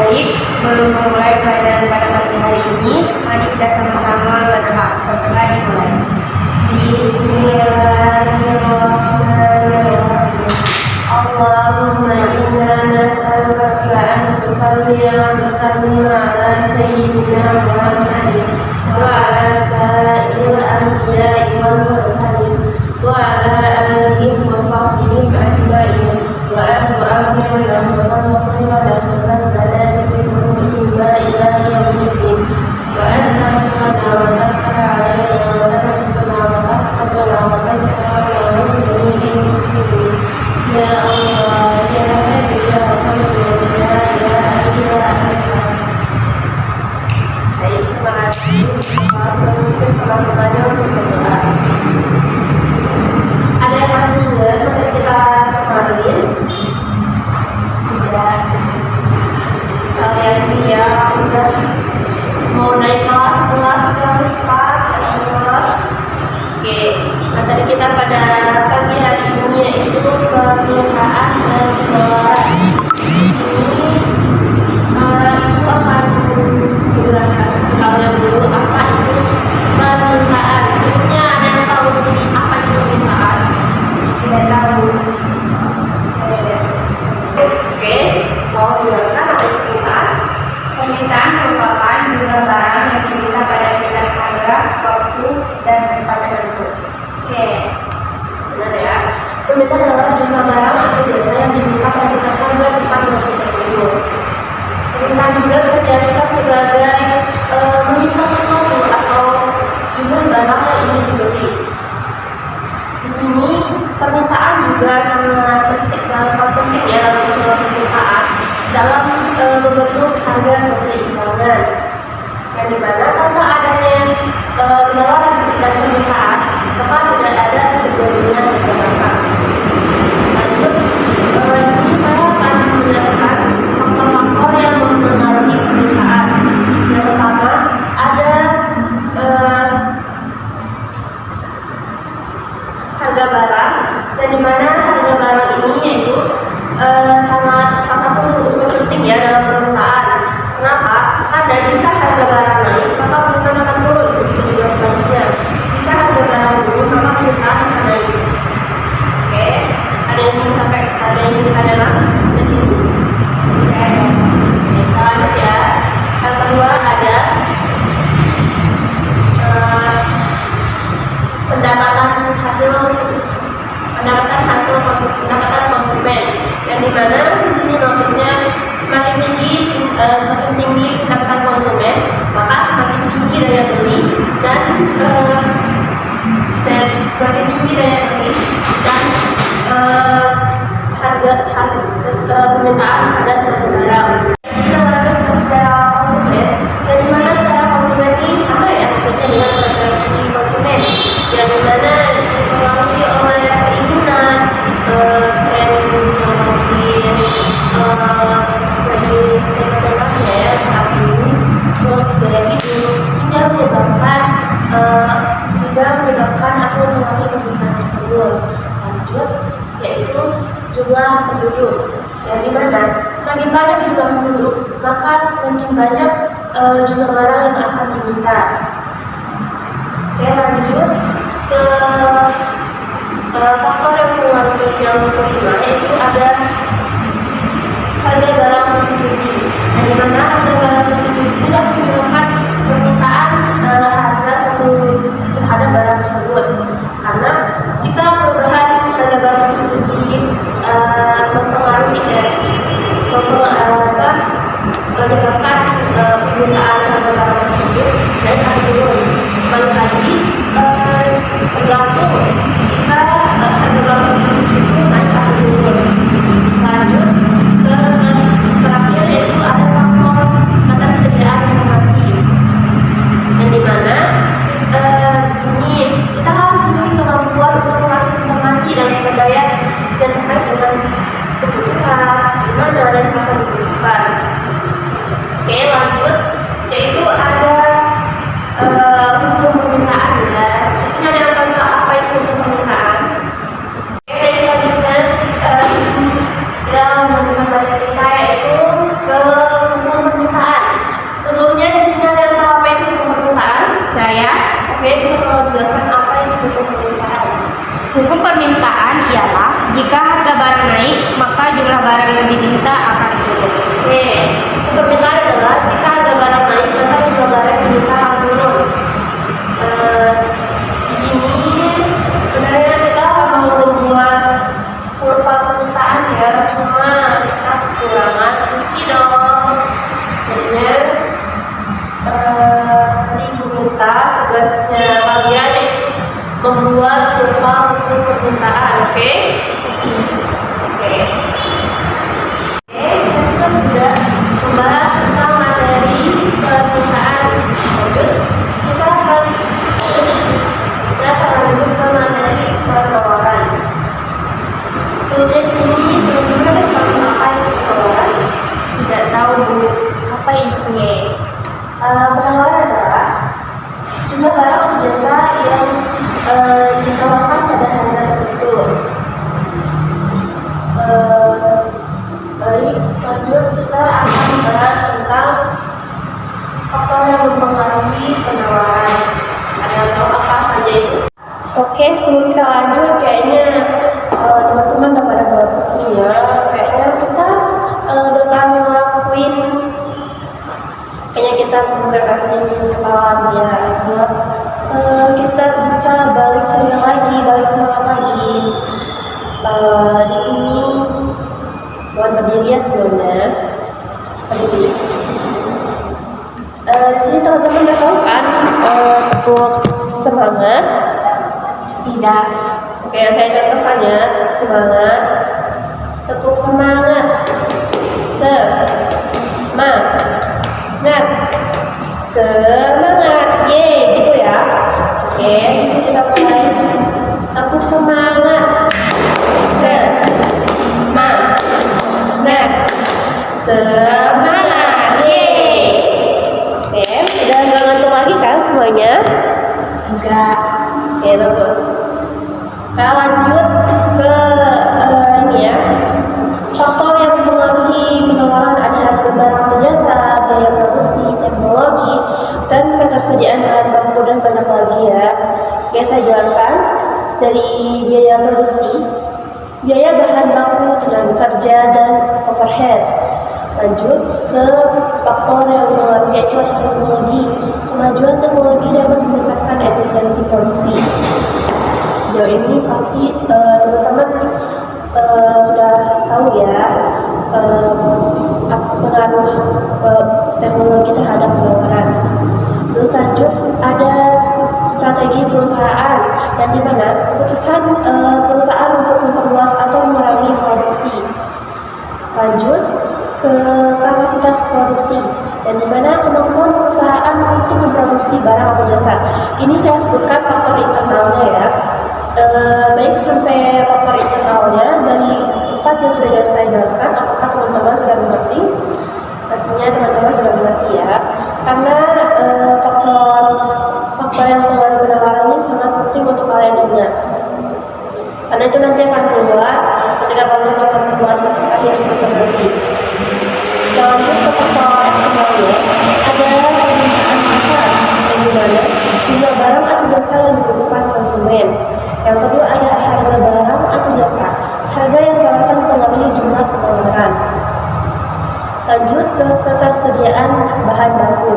Baik, sebelum memulai pelajaran pada pagi hari ini, mari kita sama-sama berdoa. Berdoa dimulai. Bismillahirrahmanirrahim. Allahumma inna nas'aluka an tusalli wa tusallim ala sayyidina Muhammadin wa ala sa'iril anbiya'i wal mursalin wa ala alihi wa sahbihi ajma'in wa amin lahum wa khairan mau naik kelas keempat. Oke, materi kita pada pagi hari ini yaitu permintaan dan pengeluaran. Di sini Ibu akan menjelaskan hal yang dulu apa itu permintaan. Sebetulnya ada yang tahu di sini apa itu permintaan? Tidak tahu. Oke, mau menjelaskan apa itu permintaan? Permintaan merupakan jumlah barang yang diminta pada tingkat harga, waktu, dan tempat tertentu. Oke, benar ya. Permintaan adalah jumlah barang atau jasa yang diminta pada tingkat harga, tempat, dan waktu tertentu. Permintaan juga bisa diartikan sebagai meminta sesuatu atau jumlah barang yang ingin dibeli. Di sini permintaan juga sangat penting ya dalam masalah permintaan dalam membentuk harga keseimbangan, yang dimana tanpa adanya penawaran dan permintaan maka tidak ada terjadinya harga pasar. Lanjut, di sini saya akan menjelaskan faktor-faktor yang mempengaruhi permintaan. Yang pertama ada harga barang, yang dimana harga barang ini yaitu salah satu unsur penting ya dalam permintaan. Kenapa? Karena jika harga barang naik maka permintaan akan turun, begitu juga sebaliknya. Jika harga barang turun maka permintaan akan naik. Oke, ada yang ingin ditanyakan di sini? Oke, kita lanjut ya. Yang kedua ada pendapatan konsumen, yang dimana di sini maksudnya semakin tinggi pendapatan konsumen maka semakin tinggi daya beli dan semakin tinggi daya beli dan harga permintaan pada suatu barang. Kita lanjut ke secara konsumen, yang dimana secara konsumen ini sama ya maksudnya dengan preferensi konsumen, yang dimana dipengaruhi oleh keinginan, tren teknologi dari tema-temanya ya saat ini, terus gaya hidup sehingga menyebabkan atau mengalami permintaan tersebut. Lanjut, yaitu jumlah penduduk, yang dimana semakin banyak jumlah penduduk maka semakin banyak jumlah barang yang akan diminta. Oke, lanjut ke faktor yang mempengaruhi yang kelima, yaitu ada harga barang substitusi, yang dimana harga barang substitusi tidak menyebabkan permintaan harga suatu terhadap barang tersebut. Karena jika perubahan harga barang substitusi menyebabkan permintaan harga barang tersebut naik atau turun, balik lagi tergantung jika harga barang substitusi itu naik atau turun. Lanjut ke terakhir, yaitu ada faktor ketersediaan informasi, yang dimana di sini kita harus memiliki kemampuan untuk mengakses informasi dan sumber daya yang terkait dengan kebutuhan, di mana dan kapan dibutuhkan. Oke, lanjut, yaitu ada hukum permintaan berupa buku permintaan. Oke? Oke. Kita sudah membahas tentang materi permintaan. Lanjut, kita lanjut ke materi penawaran. Sebelumnya di sini teman-teman ada tahu apa itu penawaran? Tidak tahu Bu, apa itu ya? Penawaran adalah jumlah barang atau jasa yang ditawarkan pada harga tertentu. Baik, lanjut kita akan membahas tentang faktor yang mempengaruhi penawaran. Ada tahu apa saja itu? Oke, sebelum kita lanjut, kayaknya teman-teman udah pada buku ya. Kayaknya kita bakal ngelakuin, kayaknya kita memperkasih kepala ya, buat kita bisa balik ceria lagi, balik semangat lagi. Di sini buat berdiri ya sebelumnya. Berdiri. Di sini teman-teman udah tahu kan tepuk semangat? Tidak. Oke, saya contohkan ya, tepuk semangat. Tepuk semangat. Semangat. Gitu ya. Oke, di sini kita mulai. Tepuk semangat. Semangat. Oke, udah nggak ngantuk lagi kan semuanya? Enggak. Oke, bagus. Kita lanjut ke ini ya. Faktor yang mempengaruhi penawaran ada harga barang atau jasa, biaya produksi, teknologi, dan ketersediaan bahan baku dan banyak lagi ya. Oke, saya jelaskan dari biaya produksi, biaya bahan baku, tenaga kerja, dan overhead. Lanjut ke faktor yang mempengaruhi yaitu teknologi. Kemajuan teknologi dapat meningkatkan efisiensi produksi. Sejauh ini pasti teman-teman sudah tahu ya pengaruh teknologi terhadap penawaran. Terus lanjut ada strategi perusahaan yang dimana keputusan perusahaan untuk memperluas atau mengurangi produksi. Lanjut ke kapasitas produksi dan dimana kemampuan perusahaan untuk memproduksi barang atau jasa. Ini saya sebutkan faktor internalnya ya. Baik sampai faktor internalnya dari 4 yang sudah saya jelaskan, apakah teman-teman sudah mengerti? Pastinya teman-teman sudah mengerti ya. Karena faktor yang mempengaruhi penawaran ini sangat penting untuk kalian ingat. Karena itu nanti akan keluar ketika kalian akan membuat akhir semester nanti. Lanjut ke faktor eksternalnya, ada permintaan pasar yang dimana jumlah barang atau jasa yang dibutuhkan konsumen. Yang kedua ada harga barang atau jasa, harga yang ditawarkan mempengaruhi jumlah penawaran. Lanjut ke ketersediaan bahan baku,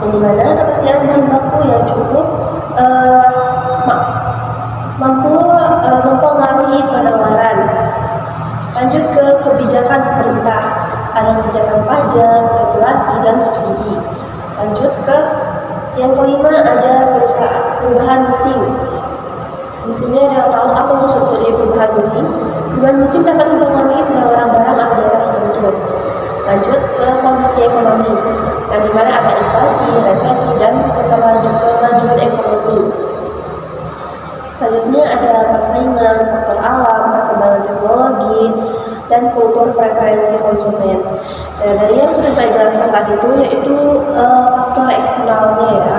yang dimana ketersediaan bahan baku yang cukup mampu mempengaruhi penawaran. Lanjut ke kebijakan pemerintah, ada kebijakan pajak, regulasi, dan subsidi. Lanjut ke yang kelima ada perubahan musim. Di sini ada yang tahu apa maksud dari perubahan musim? Perubahan musim dapat mempengaruhi penawaran barang atau jasa tertentu. Lanjut ke kondisi ekonomi, yang dimana ada inflasi, resesi, dan kemajuan ekonomi. Selanjutnya ada persaingan, faktor alam, perkembangan teknologi, dan kultur preferensi konsumen. Nah, dari yang sudah saya jelaskan tadi itu yaitu faktor eksternalnya ya.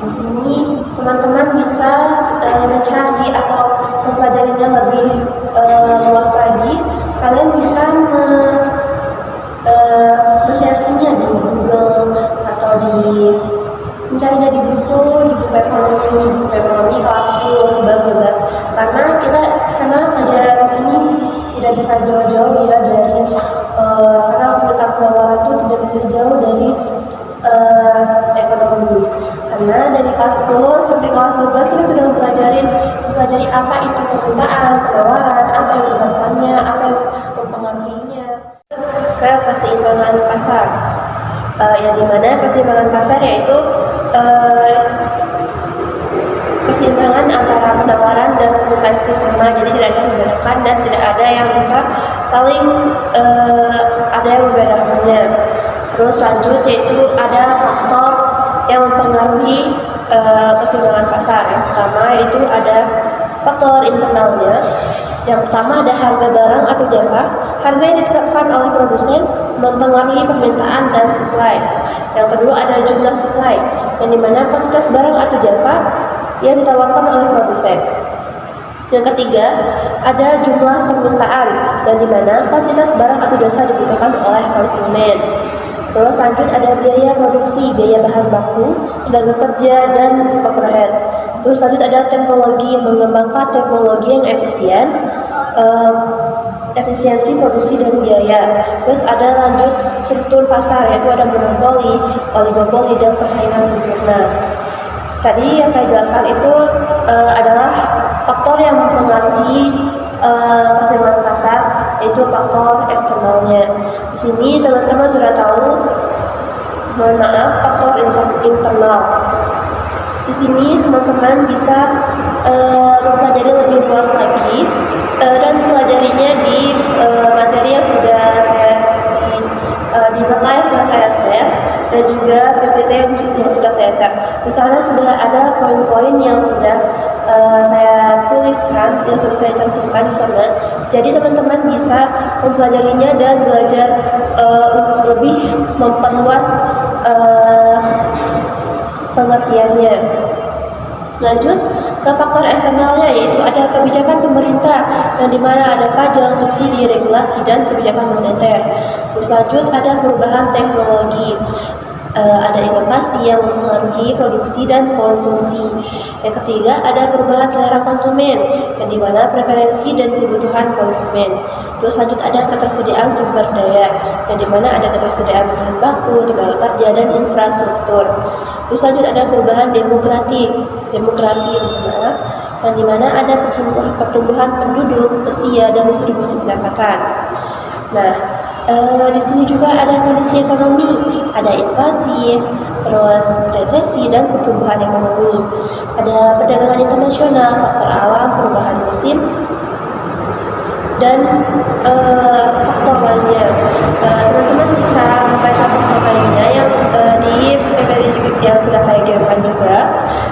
Di sini teman-teman bisa mencari atau mempelajarinya lebih luas lagi. Kalian bisa mencarinya di Google atau mencarinya di buku ekonomi kelas 10, 11, 12. Karena pelajaran ini tidak bisa jauh-jauh ya dari karena pemintaan penawaran itu tidak bisa jauh dari ekonomi. Karena dari kelas 10 sampai kelas 12 kita sudah mempelajari apa itu permintaan, penawaran, apa yang menyebabkannya, apa yang mempengaruhinya. Ke keseimbangan pasar, yang dimana keseimbangan pasar yaitu keseimbangan antara penawaran dan permintaan itu sama, jadi tidak ada yang membedakan dan tidak ada yang bisa saling ada yang membedakannya. Terus lanjut, yaitu ada faktor yang mempengaruhi keseimbangan pasar. Yang pertama itu ada faktor internalnya. Yang pertama ada harga barang atau jasa. Harga yang ditetapkan oleh produsen mempengaruhi permintaan dan supply. Yang kedua ada jumlah supply, yang dimana kuantitas barang atau jasa yang ditawarkan oleh produsen. Yang ketiga ada jumlah permintaan, yang dimana kuantitas barang atau jasa dibutuhkan oleh konsumen. Terus lanjut ada biaya produksi, biaya bahan baku, tenaga kerja, dan overhead. Terus lanjut ada teknologi, mengembangkan teknologi yang efisien, efisiensi produksi dan biaya. Terus ada lanjut struktur pasar, yaitu ada monopoli, oligopoli, dan persaingan sempurna. Tadi yang saya jelaskan itu adalah faktor yang mempengaruhi keseimbangan pasar, yaitu faktor eksternalnya. Di sini teman-teman sudah tahu, mohon maaf, faktor internal. Di sini teman-teman bisa mempelajari lebih luas lagi dan pelajarinya di materi yang sudah saya di mata yang sudah saya share dan juga PPT yang sudah saya share. Di sana sudah ada poin-poin yang sudah saya tuliskan, yang sudah saya cantumkan di sana. Jadi teman-teman bisa mempelajarinya dan belajar untuk lebih memperluas pengertiannya. Lanjut ke faktor eksternalnya, yaitu ada kebijakan pemerintah, yang dimana ada pajak, subsidi, regulasi, dan kebijakan moneter. Terus lanjut ada perubahan teknologi, ada inovasi yang mempengaruhi produksi dan konsumsi. Yang ketiga ada perubahan selera konsumen, yang dimana preferensi dan kebutuhan konsumen. Terus lanjut ada ketersediaan sumber daya, yang dimana ada ketersediaan bahan baku, tenaga kerja, dan infrastruktur. Terus lanjut ada perubahan demografi, yang dimana ada pertumbuhan penduduk, usia, dan distribusi pendapatan. Nah, di sini juga ada kondisi ekonomi, ada inflasi, terus resesi, dan pertumbuhan ekonomi. Ada perdagangan internasional, faktor alam, perubahan musim, dan faktor lainnya. Teman-teman bisa membaca faktor lainnya yang di PPT yang sudah saya kirimkan juga.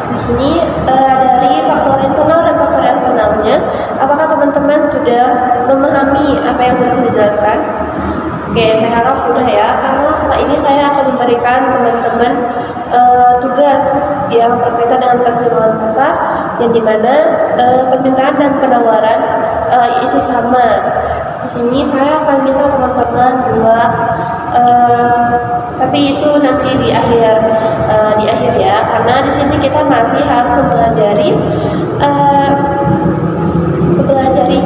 Di sini dari faktor internal dan faktor eksternalnya, apakah teman-teman sudah memahami apa yang sudah saya jelaskan? Oke, saya harap sudah ya, karena setelah ini saya akan memberikan teman-teman tugas yang berkaitan dengan keseimbangan pasar, yang dimana permintaan dan penawaran itu sama. Di sini saya akan minta teman-teman buat, tapi itu nanti di akhir ya, karena di sini kita masih harus mempelajari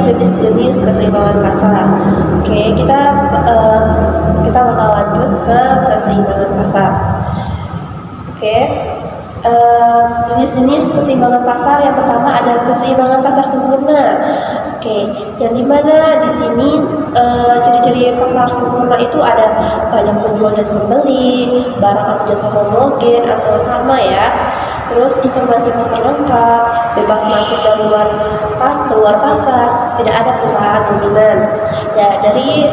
jenis-jenis keseimbangan pasar. Oke, kita bakal lanjut ke keseimbangan pasar. Oke, jenis-jenis keseimbangan pasar yang pertama ada keseimbangan pasar sempurna. Oke, yang dimana di sini ciri-ciri pasar sempurna itu ada banyak penjual dan pembeli, barang atau jasa homogen atau sama ya. Terus informasi pasar lengkap, bebas masuk dan keluar pasar, tidak ada perusahaan dominan. Ya, dari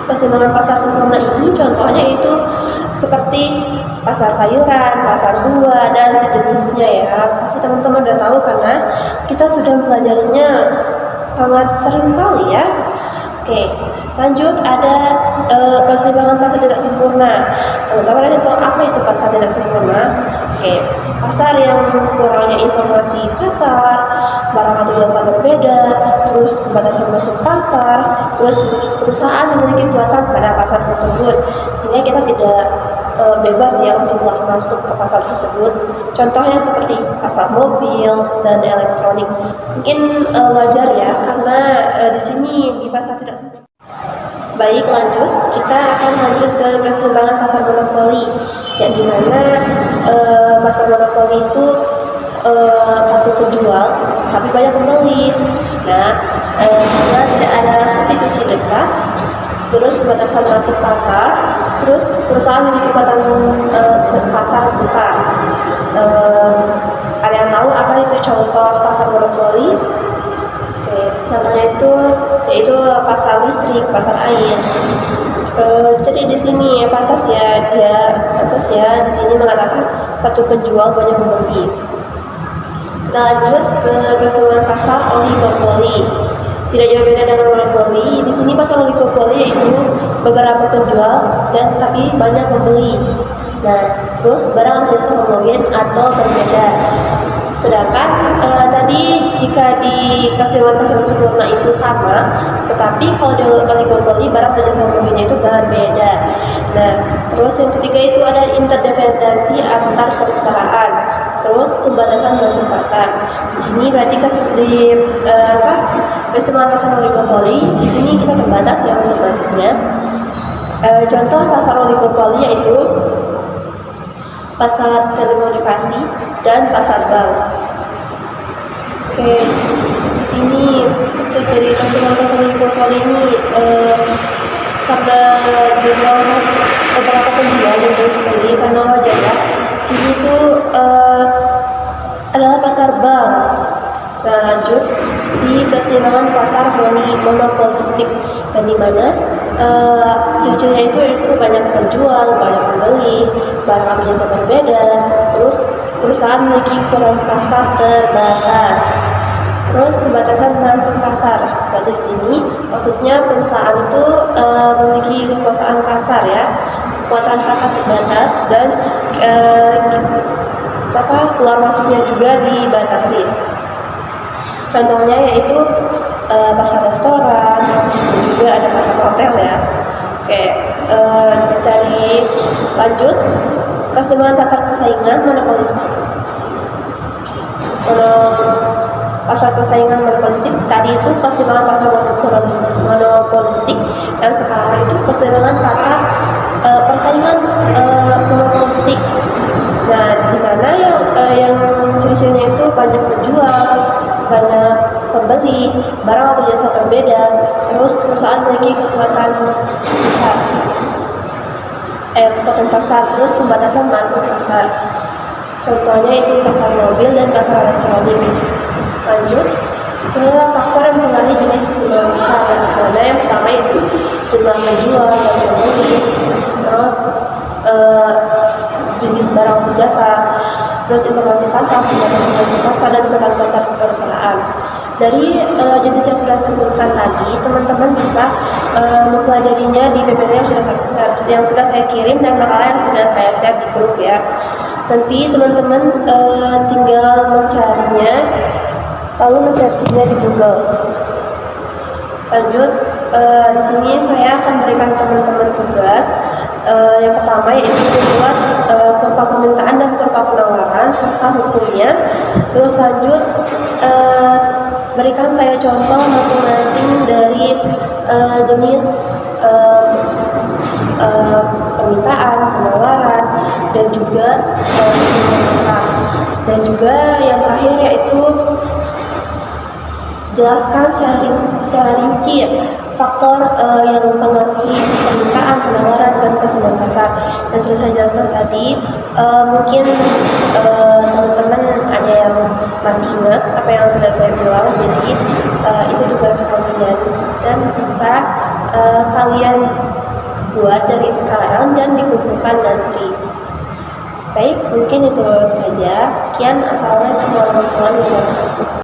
keseimbangan pasar sempurna ini contohnya itu seperti pasar sayuran, pasar buah, dan sejenisnya ya. Pasti teman-teman udah tahu karena kita sudah mempelajarinya sangat sering sekali ya. Oke, lanjut ada keseimbangan pasar tidak sempurna. Teman-teman ada tahu apa itu pasar tidak sempurna? Oke, pasar yang kurangnya informasi pasar, barang atau jasa berbeda, terus pembatasan masuk pasar, terus perusahaan memiliki kekuatan pada pasar tersebut, sehingga kita tidak bebas ya untuk keluar masuk ke pasar tersebut. Contohnya seperti pasar mobil dan elektronik. Mungkin wajar ya, karena di sini di pasar tidak sempurna. Baik, lanjut. Kita akan lanjut ke keseimbangan pasar monopoli, yang dimana pasar monopoli itu satu penjual tapi banyak pembeli. Nah, juga tidak ada substitusi dekat, terus pembatasan masuk pasar, terus perusahaan memiliki kekuatan pasar besar. tahu apa itu contoh pasar monopoli? Oke, contohnya itu yaitu pasar listrik, pasar air. Jadi di sini pantas ya di sini mengatakan satu penjual banyak pembeli. Kita lanjut ke keseluruhan pasar oligopoli. Tidak jauh beda dengan monopoli. Di sini pasar oligopoli yaitu beberapa penjual dan tapi banyak pembeli. Nah, terus barang atau jasa homogen atau berbeda. Sedangkan tadi jika di keseluruhan pasar sempurna itu sama, tetapi kalau di oligopoli barang atau jasa homogennya itu berbeda. Nah, terus yang ketiga itu ada interdependensi antar perusahaan. Terus pembatasan masuk pasar. Di sini berarti keseluruhan pasar oligopoli. Di sini kita terbatas ya untuk masuknya. Contoh pasar oligopoli yaitu pasar telekomunikasi dan pasar bank. Oke, di sini dari keseluruhan pasar oligopoli ini karena jumlah beberapa penjual yang membeli karena wajar ya. Di sini tuh adalah pasar bank. Nah, lanjut di keseimbangan pasar monopolistik, dan di mana ciri-cirinya itu banyak penjual, banyak pembeli, barang atau jasa berbeda, terus perusahaan memiliki ukuran pasar terbatas. Terus pembatasan masuk pasar. Berarti di sini maksudnya perusahaan itu memiliki kekuasaan pasar ya, kekuatan pasar terbatas dan keluar masuknya juga dibatasi. Contohnya yaitu pasar restoran, dan juga ada pasar hotel ya. Oke, dari lanjut keseimbangan pasar persaingan monopolistik. Pasar persaingan monopolistik tadi itu keseimbangan pasar monopolistik, dan sekarang itu keseimbangan pasar persaingan monopolistik. Nah, di mana yang ciri-cirinya itu banyak penjual, banyak pembeli, barang atau jasa berbeda, terus perusahaan memiliki kekuatan pasar, terus pembatasan masuk pasar. Contohnya itu pasar mobil dan pasar elektronik. Lanjut ke faktor yang mengenai jenis keseimbangan pasar. Nah, yang pertama itu jumlah penjual dan pembeli, terus jenis barang atau jasa, terus informasi pasar, informasi pasar, dan kekuatan pasar perusahaan. Dari jenis yang sudah saya sebutkan tadi, teman-teman bisa mempelajarinya di PPT yang sudah saya kirim dan makalah yang sudah saya share di grup ya. Nanti teman-teman tinggal mencarinya lalu mensearchingnya di Google. Lanjut, di sini saya akan berikan teman-teman tugas. Yang pertama yaitu membuat kurva permintaan dan kurva penawaran serta hukumnya. Terus lanjut berikan saya contoh masing-masing dari jenis permintaan, penawaran, dan juga pasar. Dan juga yang terakhir yaitu jelaskan secara rinci faktor yang mempengaruhi permintaan, penawaran, dan keseimbangan pasar. Dan sudah saya jelaskan tadi, mungkin teman-teman ada yang masih ingat apa yang sudah saya bilang. Jadi itu tugas kalian dan bisa kalian buat dari sekarang dan dikumpulkan nanti. Baik, mungkin itu saja. Sekian, assalamualaikum warahmatullahi wabarakatuh.